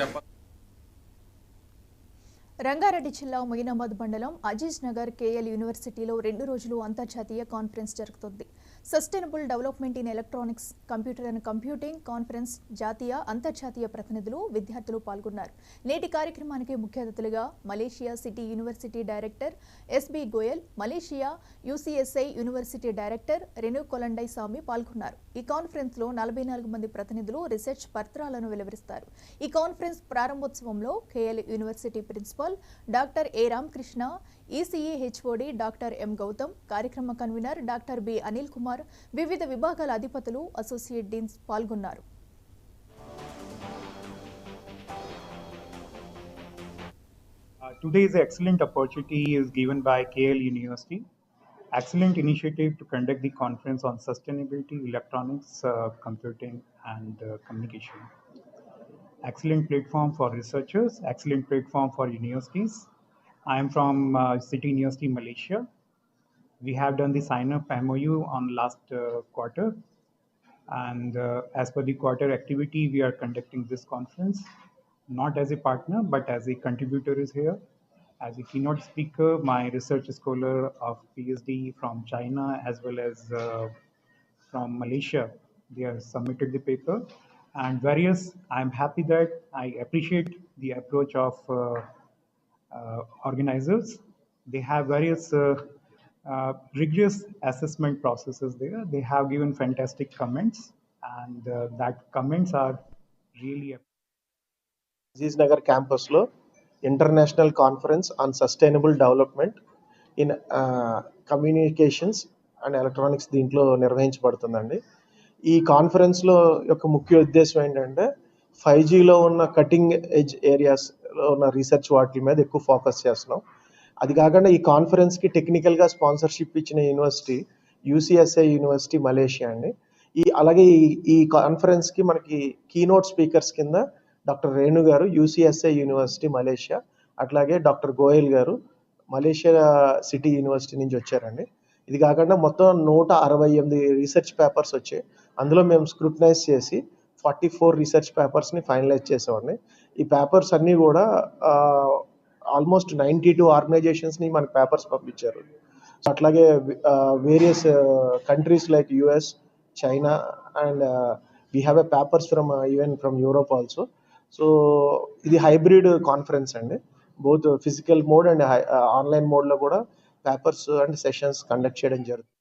చెప్ప రంగారెడ్డి జిల్లా మొయినాబాద్ మండలం అజీజ్ నగర్ కేఎల్ యూనివర్సిటీలో 2 రోజులు అంతర్జాతీయ కాన్ఫరెన్స్ జరుగుతుంది. Sustainable development in electronics, computer and computing conference జాతీయ, అంతర్జాతీయ ప్రతినిధులు, విద్యార్థులు పాల్గొన్నారు. నేటి కార్యక్రమానికి ముఖ్య అతిథులుగా Malaysia city university director S B Goyal, Malaysia UCSI university director Renu Kolandai Sami పాల్గొన్నారు. ఈ కాన్ఫరెన్స్లో 44 మంది ప్రతినిధులు రీసెర్చ్ పత్రాలను వెలువరిస్తారు. ఈ కాన్ఫరెన్స్ ప్రారంభోత్సవంలో K L university principal doctor A Ramakrishna, ECE HOD doctor M Gautam, కార్యక్రమ convener doctor B Anil Kumar, వివిధ విభాగాల అధిపతులు, అసోసియేట్ డీన్స్ పాల్గొన్నారు. Today is an excellent opportunity is given by KL University. Excellent initiative to conduct the conference on sustainability, electronics, computing and communication. Excellent platform for researchers, excellent platform for universities. I am from City University, Malaysia. We have done the sign-up MOU on last quarter, and as per the quarter activity, we are conducting this conference, not as a partner, but as a contributor is here. As a keynote speaker, my research scholar of PhD from China as well as from Malaysia, they have submitted the paper. And various, I'm happy that I appreciate the approach of organizers. They have various rigorous assessment processes there. They have given fantastic comments, and that comments are really Aziz Nagar క్యాంపస్లో international conference on sustainable development in communications and electronics దీంట్లో నిర్వహించబడుతుందండి. ఈ కాన్ఫరెన్స్లో యొక్క ముఖ్య ఉద్దేశం ఏంటంటే 5Gలో ఉన్న కటింగ్ ఎడ్జ్ ఏరియాస్లో ఉన్న రీసెర్చ్ వాటి మీద ఎక్కువ ఫోకస్ చేస్తున్నాం. అది కాకుండా ఈ కాన్ఫరెన్స్కి టెక్నికల్గా స్పాన్సర్షిప్ ఇచ్చిన యూనివర్సిటీ యూసీఎస్ఐ యూనివర్సిటీ మలేషియా అండి. అలాగే ఈ కాన్ఫరెన్స్కి మనకి కీనోట్ స్పీకర్స్ కింద డాక్టర్ రేణు గారు యూసీఎస్ఐ యూనివర్సిటీ మలేషియా, అట్లాగే డాక్టర్ గోయల్ గారు మలేషియా సిటీ యూనివర్సిటీ నుంచి వచ్చారండి. ఇది కాకుండా మొత్తం 168 రీసెర్చ్ పేపర్స్ వచ్చాయి. అందులో మేము స్క్రూటనైజ్ చేసి 44 రీసెర్చ్ పేపర్స్ని ఫైనలైజ్ చేసామండి. ఈ పేపర్స్ అన్నీ కూడా ఆల్మోస్ట్ 92 ఆర్గనైజేషన్స్ని మనకి పేపర్స్ పంపించారు. సో అట్లాగే various countries like US, China and we have a papers from even from Europe also. So ఇది హైబ్రిడ్ కాన్ఫరెన్స్ అండి. Both physical mode and online మోడ్లో కూడా పేపర్స్ అండ్ సెషన్స్ కండక్ట్ చేయడం జరుగుతుంది.